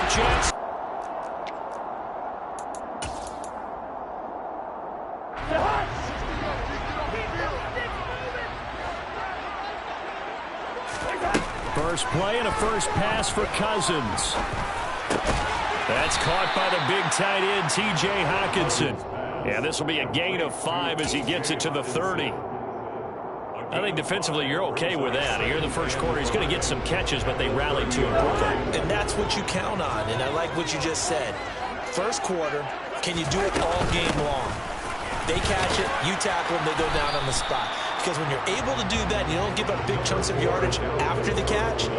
chance. First play and a first pass for Cousins. That's caught by the big tight end, T.J. Hockenson. Yeah, this will be a gain of 5 as he gets it to the 30. I think defensively you're okay with that. Here in the first quarter, he's going to get some catches, but they rallied to him quickly. And that's what you count on, and I like what you just said. First quarter, can you do it all game long? They catch it, you tackle them, they go down on the spot. Because when you're able to do that, and you don't give up big chunks of yardage after the catch,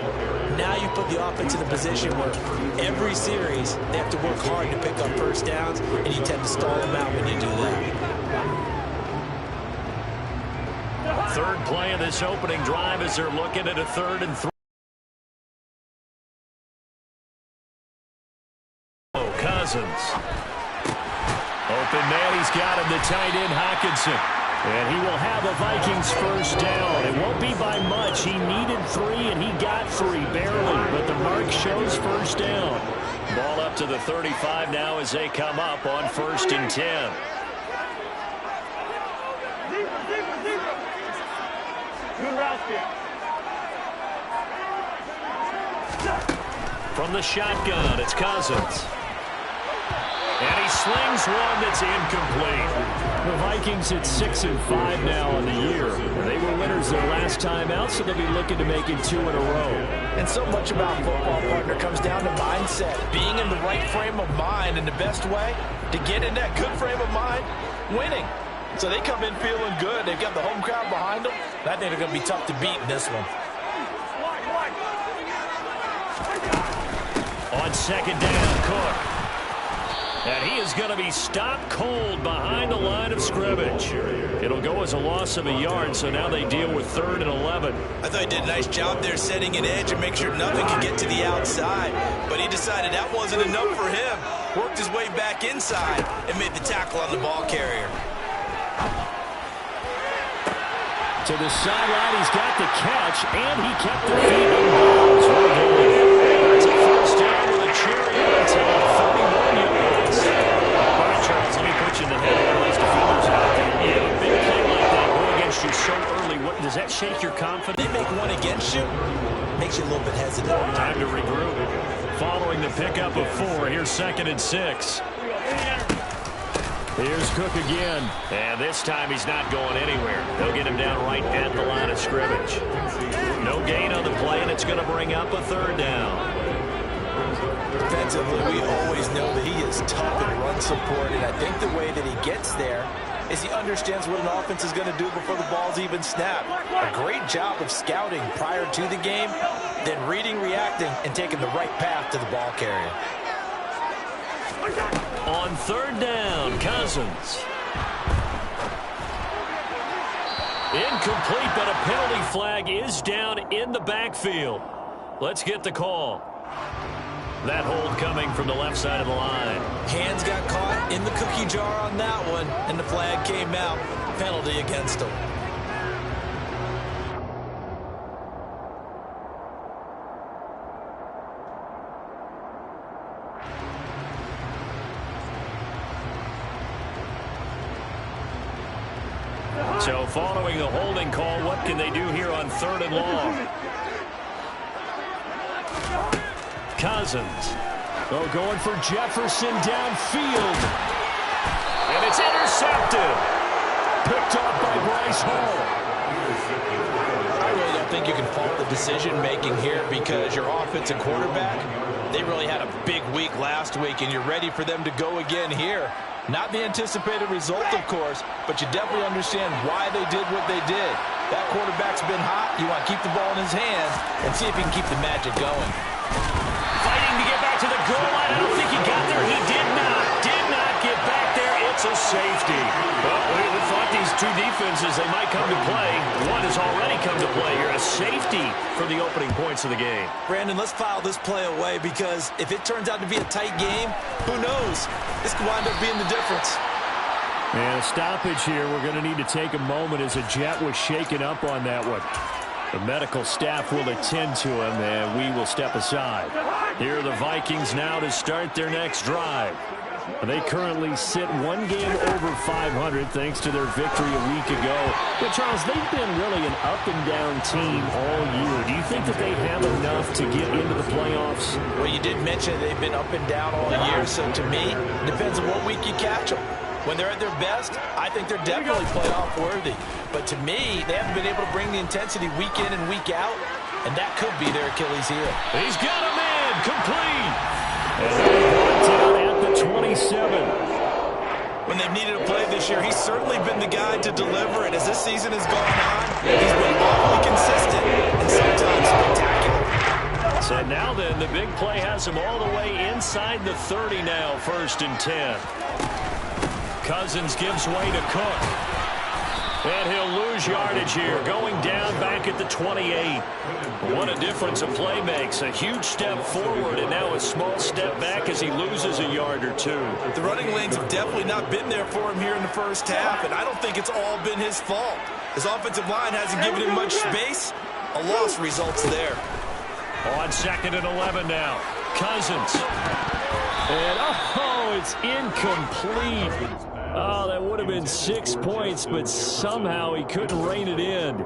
now you put the offense in a position where every series they have to work hard to pick up first downs, and you tend to stall them out when you do that. Third play of this opening drive as they're looking at a 3rd and 3. Cousins. Open man, he's got him, the tight end Hockenson. And he will have a Vikings first down. It won't be by much. He needed 3, and he got 3, barely. But the mark shows first down. Ball up to the 35 now as they come up on 1st and 10. From the shotgun, it's Cousins. And he slings one that's incomplete. The Vikings at 6-5 now on the year. They were winners their last time out, so they'll be looking to make it 2 in a row. And so much about football, partner, comes down to mindset. Being in the right frame of mind, and the best way to get in that good frame of mind, winning. So they come in feeling good. They've got the home crowd behind them. I think they're going to be tough to beat in this one. On 2nd down, Cook. And he is going to be stopped cold behind the line of scrimmage. It'll go as a loss of a yard, so now they deal with 3rd and 11. I thought he did a nice job there setting an edge and make sure nothing could get to the outside. But he decided that wasn't enough for him. Worked his way back inside and made the tackle on the ball carrier. To the sideline, he's got the catch, and he kept the feet in bounds. It's a first down with a cherry on top, 31 yards. All right, Charles, let me put you in the head of all these defenders out there. Yeah, a big play like that go against you so early. Does that shake your confidence? They make one against you, makes you a little bit hesitant. Time to regroup. Following the pickup of 4, here's 2nd and 6. Here's Cook again. And this time he's not going anywhere. They'll get him down right at the line of scrimmage. No gain on the play, and it's going to bring up a 3rd down. Defensively, we always know that he is tough in run support, and I think the way that he gets there is he understands what an offense is going to do before the ball's even snapped. A great job of scouting prior to the game, then reading, reacting, and taking the right path to the ball carrier. On 3rd down, Cousins. Incomplete, but a penalty flag is down in the backfield. Let's get the call. That hold coming from the left side of the line. Hands got caught in the cookie jar on that one, and the flag came out. Penalty against him. So following the holding call, what can they do here on 3rd and long? Cousins. Oh, going for Jefferson downfield. And it's intercepted. Picked off by Bryce Hall. I really don't think you can fault the decision-making here because your offensive quarterback, they really had a big week last week, and you're ready for them to go again here. Not the anticipated result, of course, but you definitely understand why they did what they did. That quarterback's been hot. You want to keep the ball in his hands and see if he can keep the magic going. Fighting to get back to the goal line. I don't think he got there. He did not get back there. It's a safety. Well, we thought these two defenses, they might come to play. One has already come to play here. A safety for the opening points of the game. Brandon, let's file this play away because if it turns out to be a tight game, who knows? This could wind up being the difference. And a stoppage here. We're going to need to take a moment as a Jet was shaken up on that one. The medical staff will attend to him, and we will step aside. Here are the Vikings now to start their next drive. They currently sit one game over 500 thanks to their victory a week ago. But, Charles, they've been really an up-and-down team all year. Do you think that they have enough to get into the playoffs? Well, you did mention they've been up and down all year, so to me, it depends on what week you catch them. When they're at their best, I think they're definitely playoff worthy. But to me, they haven't been able to bring the intensity week in and week out, and that could be their Achilles heel. He's got a man complete. And they're brought down at the 27. When they've needed a play this year, he's certainly been the guy to deliver it. As this season has gone on, he's been awfully consistent and sometimes spectacular. So now then, the big play has him all the way inside the 30 now, 1st and 10. Cousins gives way to Cook. And he'll lose yardage here, going down back at the 28. What a difference a play makes. A huge step forward and now a small step back as he loses a yard or two. The running lanes have definitely not been there for him here in the first half, and I don't think it's all been his fault. His offensive line hasn't given him much space. A loss results there. On 2nd and 11 now. Cousins. And, oh, it's incomplete. Oh, that would have been 6 points, but somehow he couldn't rein it in.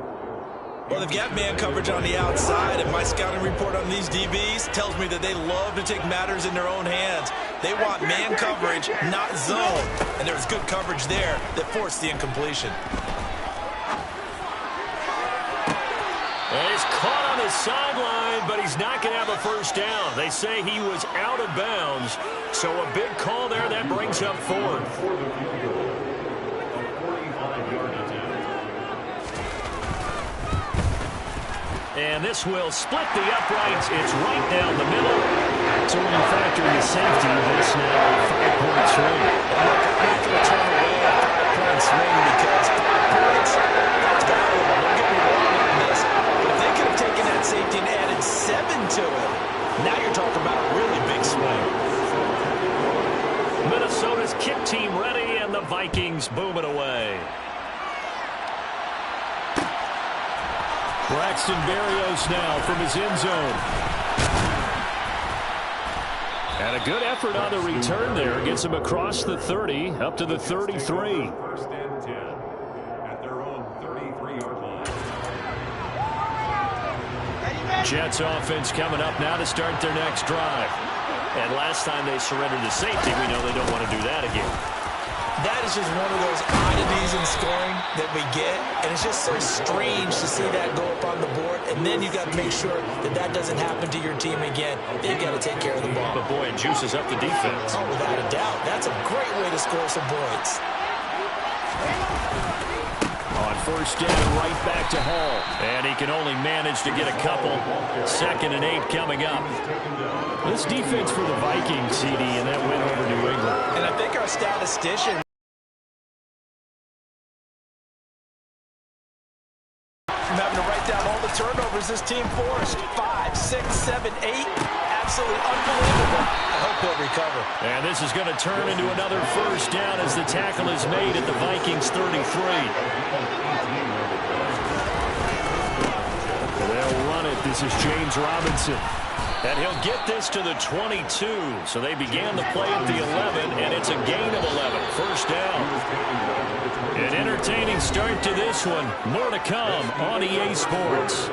Well, they've got man coverage on the outside, and my scouting report on these DBs tells me that they love to take matters in their own hands. They want man coverage, not zone. And there was good coverage there that forced the incompletion. And he's caught on the sideline, but he's not going to have a first down. They say he was out of bounds, so a big call there that brings up 4th. And this will split the uprights. It's right down the middle. So when you factor in the safety, this now a 5-point swing. I'm not going to turn away a 5-point swing because points, that's valuable. Don't get me wrong on this. But if they could have taken that safety and added 7 to it, now you're talking about a really big swing. Minnesota's kick team ready, and the Vikings boom it away. Braxton Berrios now from his end zone. And a good effort on the return there. Gets him across the 30, up to the 33. 1st and 10 at their own 33-yard line. Jets offense coming up now to start their next drive. And last time they surrendered the safety, we know they don't want to do that again. That is just one of those oddities in scoring that we get, and it's just so strange to see that go up on the board, and then you got to make sure that that doesn't happen to your team again. They've got to take care of the ball. But boy, it juices up the defense. Oh, without a doubt. That's a great way to score some points. On 1st down, right back to Hall. And he can only manage to get a couple. 2nd and 8 coming up. This defense for the Vikings, CD, and that win over New England. And I think our statistician from having to write down all the turnovers this team forced. 5, 6, 7, 8. Absolutely unbelievable. I hope he'll recover. And this is going to turn into another 1st down as the tackle is made at the Vikings 33. They'll run it. This is James Robinson. And he'll get this to the 22. So they began the play at the 11, and it's a gain of 11. 1st down. An entertaining start to this one. More to come on EA Sports.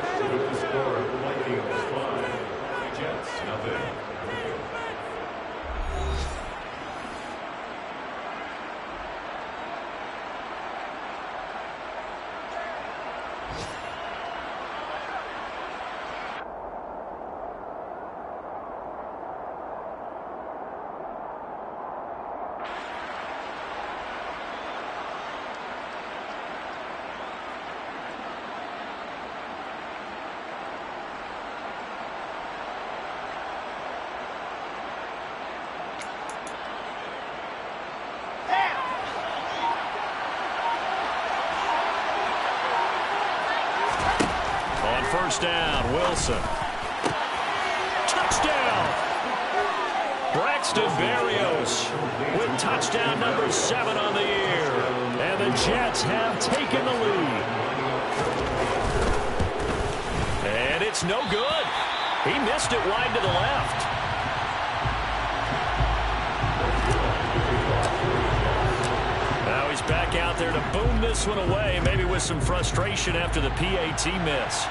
First down, Wilson. Touchdown! Braxton Berrios with touchdown number 7 on the year. And the Jets have taken the lead. It's no good. He missed it wide to the left. Now he's back out there to boom this one away, maybe with some frustration after the PAT miss.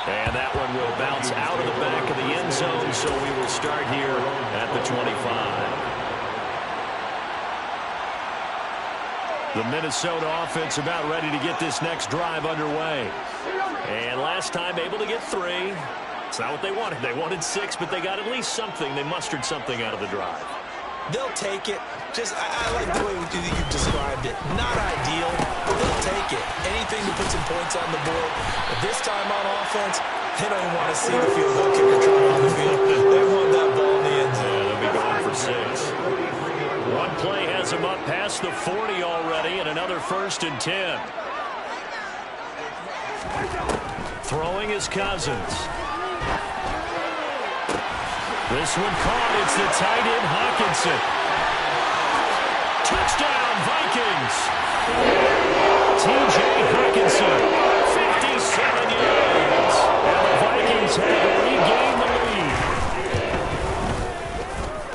And that one will bounce out of the back of the end zone, so we will start here at the 25. The Minnesota offense about ready to get this next drive underway. And last time able to get 3. It's not what they wanted. They wanted 6, but they got at least something. They mustered something out of the drive. They'll take it. I like the way you've described it. Not ideal, but they'll take it. Anything to put some points on the board. But this time on offense, they don't even want to see the field goal kicker try on the field. They want that ball in the end zone. Yeah, they'll be going for 6. One play has him up past the 40 already, and another 1st and 10. Throwing is Cousins. This one caught. It's the tight end, Hawkinson. Touchdown, Vikings. T.J. Hawkinson, 57 yards. And the Vikings have regained the lead.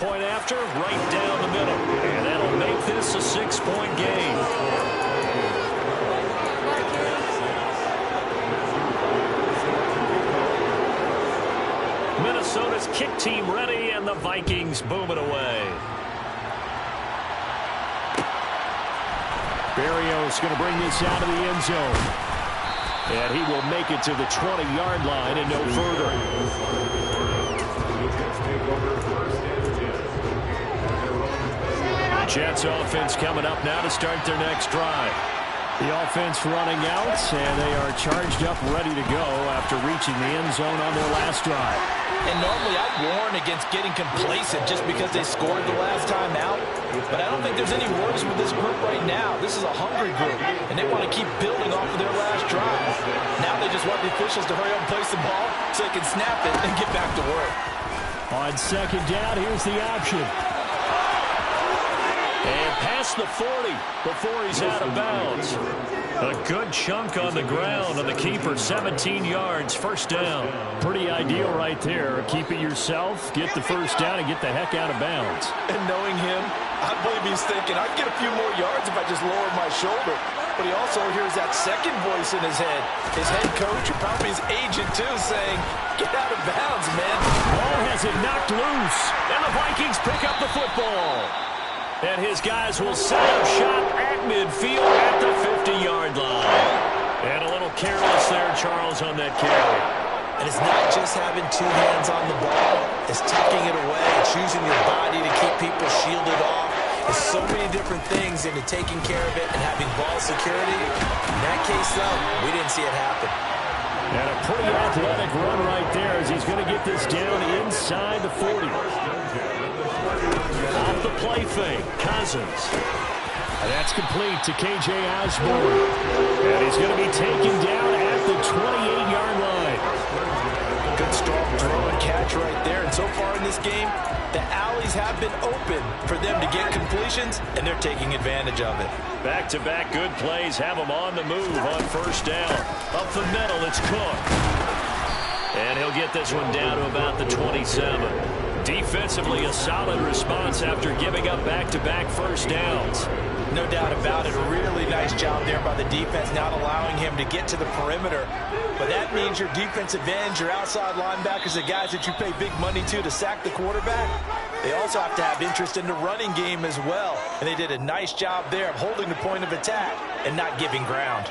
Point after, right down the middle. And that'll make this a 6-point game. Minnesota's kick team ready, and the Vikings boom it away. Berrios going to bring this out of the end zone. And he will make it to the 20-yard line and no further. Jets offense coming up now to start their next drive. The offense running out, and they are charged up, ready to go after reaching the end zone on their last drive. And normally I warn against getting complacent just because they scored the last time out. But I don't think there's any worries with this group right now. This is a hungry group, and they want to keep building off of their last drive. Now they just want the officials to hurry up and place the ball so they can snap it and get back to work. On second down, here's the option. And past the 40 before he's out of bounds. A good chunk on the ground on the keeper, 17 yards, 1st down. Pretty ideal right there. Keep it yourself, get the 1st down, and get the heck out of bounds. And knowing him, I believe he's thinking, I'd get a few more yards if I just lowered my shoulder. But he also hears that second voice in his head. His head coach, or probably his agent too, saying, get out of bounds, man. Ball has it knocked loose, and the Vikings pick up the football. And his guys will set up shop at midfield at the 50-yard line. And a little careless there, Charles, on that carry. And it's not just having 2 hands on the ball. It's tucking it away, choosing your body to keep people shielded off. There's so many different things into taking care of it and having ball security. In that case, though, we didn't see it happen. And a pretty athletic run right there as he's going to get this down inside the 40. Off the play fake, Cousins. And that's complete to K.J. Osborne. And he's going to be taken down at the 28-yard line. Good strong throw and catch right there. And so far in this game, the alleys have been open for them to get completions, and they're taking advantage of it. Back-to-back good plays have them on the move on 1st down. Up the middle, it's Cook. And he'll get this one down to about the 27. Defensively, a solid response after giving up back-to-back 1st downs. No doubt about it. A really nice job there by the defense, not allowing him to get to the perimeter. But that means your defense advantage, your outside linebackers, the guys that you pay big money to sack the quarterback. They also have to have interest in the running game as well. And they did a nice job there of holding the point of attack and not giving ground.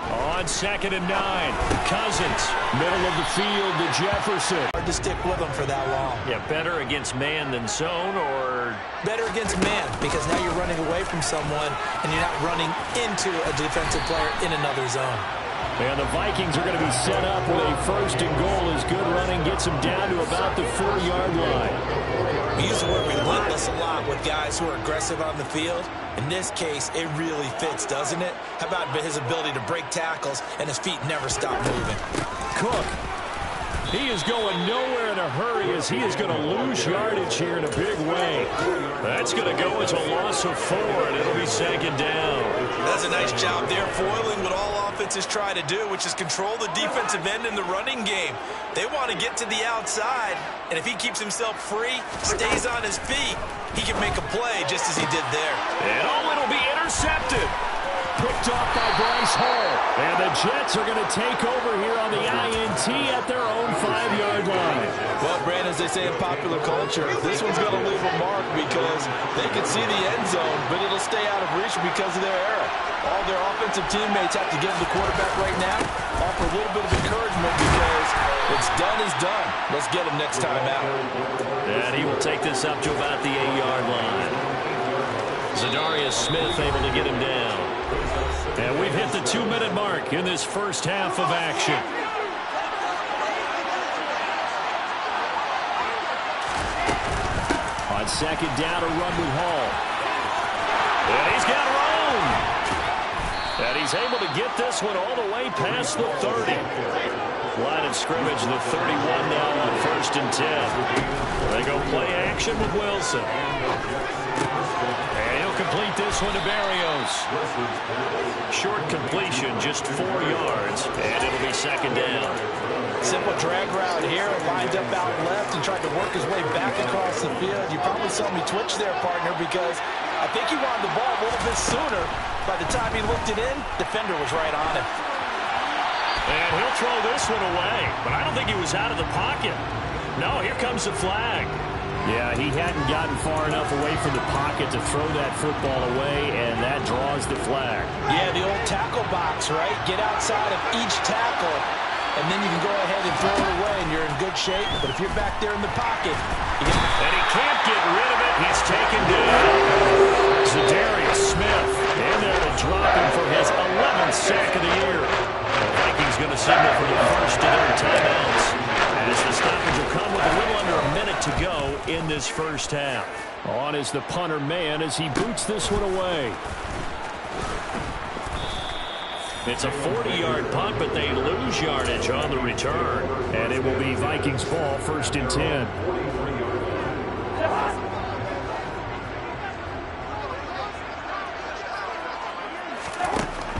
On 2nd and 9, Cousins, middle of the field to Jefferson. Hard to stick with them for that long. Yeah, better against man than zone, or? Better against man, because now you're running away from someone and you're not running into a defensive player in another zone. And the Vikings are going to be set up with a 1st and goal as good running gets them down to about the 4-yard line. We use the word relentless a lot with guys who are aggressive on the field. In this case, it really fits, doesn't it? How about his ability to break tackles and his feet never stop moving? Cook He is going nowhere in a hurry as he is going to lose yardage here in a big way. That's going to go as a loss of 4, and it'll be 2nd down. That's a nice job there, foiling what all offenses try to do, which is control the defensive end in the running game. They want to get to the outside, and if he keeps himself free, stays on his feet, he can make a play just as he did there. And it'll be intercepted. Picked off by Bryce Hall. And the Jets are going to take over here on the INT at their own 5-yard line. Well, Brandon, as they say in popular culture, this one's going to leave a mark because they can see the end zone, but it'll stay out of reach because of their error. All their offensive teammates have to give the quarterback right now, offer a little bit of encouragement because it's done is done. Let's get him next time out. And he will take this up to about the 8-yard line. Zadarius Smith able to get him down. And we've hit the 2-minute mark in this first half of action. On 2nd down, a run with Hall. And he's got room. And he's able to get this one all the way past the 30. Line of scrimmage, the 31 now on 1st and 10. They go play action with Wilson. And he'll complete this one to Berrios. Short completion, just 4 yards, and it'll be 2nd down. Simple drag route here, lined up out left and tried to work his way back across the field. You probably saw me twitch there, partner, because I think he wanted the ball a little bit sooner. By the time he looked it in, defender was right on him. And he'll throw this one away, but I don't think he was out of the pocket. No, here comes the flag. Yeah, he hadn't gotten far enough away from the pocket to throw that football away, and that draws the flag. Yeah, the old tackle box, right? Get outside of each tackle, and then you can go ahead and throw it away, and you're in good shape. But if you're back there in the pocket, and he can't get rid of it. He's taken down. Zadarius Smith in there to drop him for his 11th sack of the year. The Vikings going to signal for the first of their timeouts, as the stoppage will come with a little under a minute to go in this first half. On is the punter man as he boots this one away. It's a 40-yard punt, but they lose yardage on the return. And it will be Vikings ball, 1st and 10.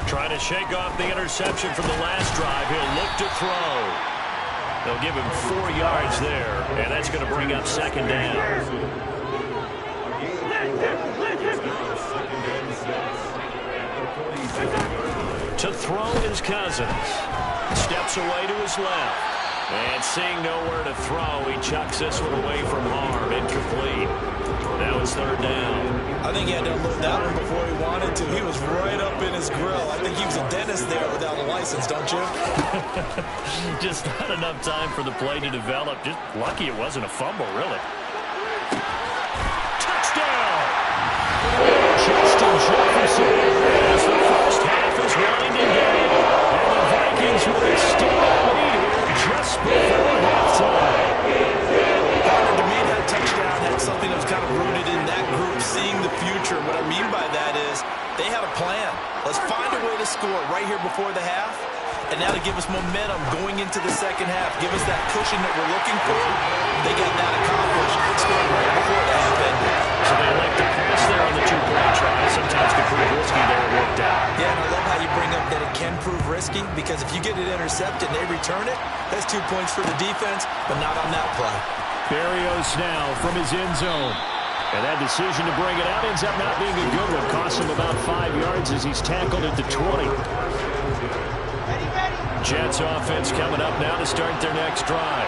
Trying to shake off the interception from the last drive. He'll look to throw. They'll give him 4 yards there, and that's going to bring up 2nd down. To throw is Cousins. Steps away to his left. And seeing nowhere to throw, he chucks this one away from harm. Incomplete. Now it's 3rd down. I think he had to unload that one before he wanted to. He was right up in his grill. I think he was a dentist there without a license, don't you? Just not enough time for the play to develop. Just lucky it wasn't a fumble, really. Touchdown! Justin Jefferson as the first half is winding down. And the Vikings will extend their lead here just before halftime. To me, that touchdown had something that was kind of rooted in that group seeing the future. What I mean by that is they had a plan. Let's find a way to score right here before the half. And now to give us momentum going into the second half, give us that cushion that we're looking for, they got that accomplished, scoring right before the half ended. So they like to pass there on the 2-point try. Sometimes could prove risky there. It worked out. Yeah, and I love how you bring up that it can prove risky, because if you get it intercepted and they return it, that's 2 points for the defense, but not on that play. Berrios now from his end zone. And that decision to bring it out ends up not being a good one. Costs him about 5 yards as he's tackled at the 20. Jets offense coming up now to start their next drive.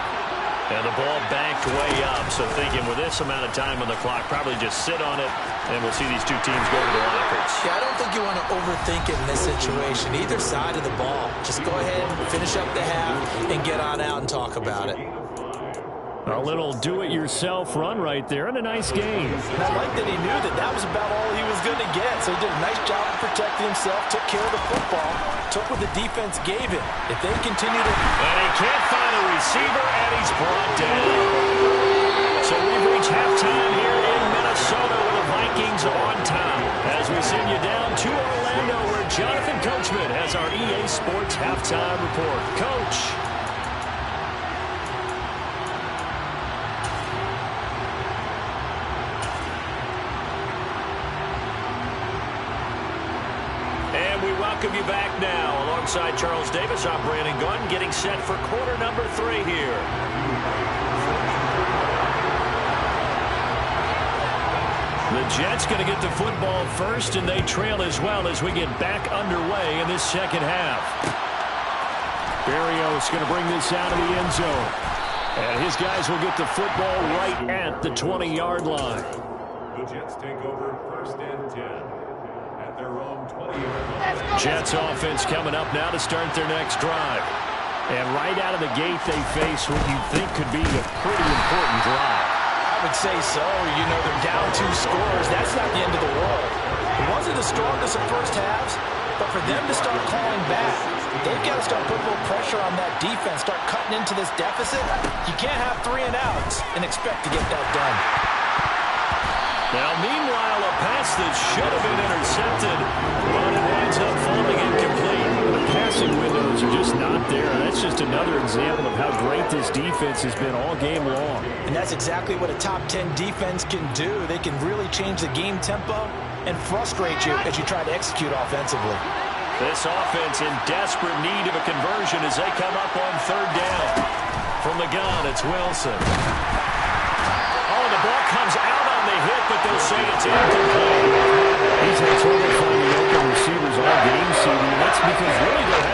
And the ball banked way up. So thinking with this amount of time on the clock, probably just sit on it, and we'll see these two teams go to the lockers. Yeah, I don't think you want to overthink it in this situation. Either side of the ball. Just go ahead, finish up the half, and get on out and talk about it. A little do-it-yourself run right there, and a nice game. And I like that he knew that that was about all he was going to get. So he did a nice job of protecting himself, took care of the football, took what the defense gave him. If they continue to... And he can't find a receiver, and he's brought down. So we've reached halftime here in Minnesota with the Vikings on top. As we send you down to Orlando, where Jonathan Coachman has our EA Sports Halftime Report. Coach. welcome you back now. Alongside Charles Davis, I'm Brandon Gunn, getting set for quarter number 3 here. The Jets going to get the football first, and they trail as well as we get back underway in this second half. Berrios going to bring this out of the end zone. And his guys will get the football right at the 20-yard line. The Jets take over 1st and 10 at their own 20-yard line. Jets offense coming up now to start their next drive. And right out of the gate, they face what you think could be a pretty important drive. I would say so. You know, they're down 2 scores. That's not the end of the world. It wasn't the strongest of first halves, but for them to start calling back, they've got to start putting a little pressure on that defense, start cutting into this deficit. You can't have 3 and outs and expect to get that done. Now, meanwhile, a pass that should have been intercepted, but it winds up falling incomplete. The passing windows are just not there. That's just another example of how great this defense has been all game long. And that's exactly what a top 10 defense can do. They can really change the game tempo and frustrate you as you try to execute offensively. This offense in desperate need of a conversion as they come up on 3rd down. From the gun, it's Wilson. Oh, the ball comes out on the hit, but they'll say it's incomplete. He's had trouble finding open receivers all game, CD. That's because really there hasn't